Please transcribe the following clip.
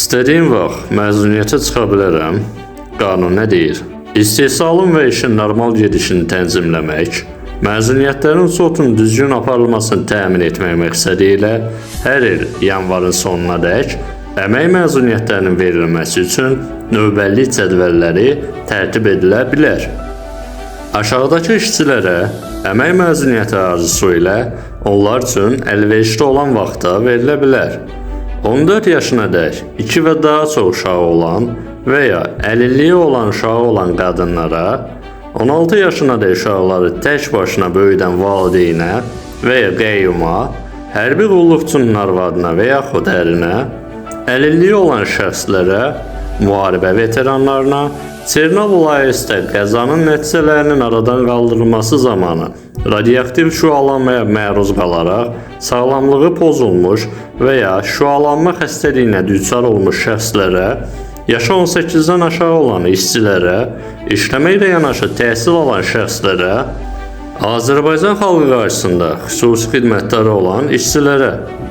İstədiyim vaxt məzuniyyətə çıxa bilərəm. Qanun nə deyir? İstehsalın və işin normal gedişini tənzimləmək, məzuniyyətlərin sortun düzgün aparılmasını təmin etmək məqsədi ilə hər il yanvarın sonunadək əmək məzuniyyətlərinin verilməsi üçün növbəllik cədvəlləri tərtib edilə bilər. Aşağıdakı işçilərə əmək məzuniyyəti arzusu ilə onlar üçün əlverişli olan vaxtda verilə bilər. 14 yaşınadək 2 və daha çox uşağı olan və ya əlilliyi olan uşağı olan qadınlara, 16 yaşınadək uşaqları tək başına böyüdən valideynə və ya qəyyuma, hərbi qulluqçunun arvadına və yaxud ərinə, əlilliyi olan şəxslərə, müharibə veteranlarına, Çernobıl AES-də qəzanın nəticələrinin aradan qaldırılması zamanı radioaktiv şüalanmaya məruz qalaraq sağlamlığı pozulmuş və ya şüalanma xəstəliyinə düçar olmuş şəxslərə, yaşı 18-dən aşağı olan işçilərə, işləməklə yanaşı təhsil alan şəxslərə, Azərbaycan xalqı qarşısında xüsusi xidmətləri olan işçilərə.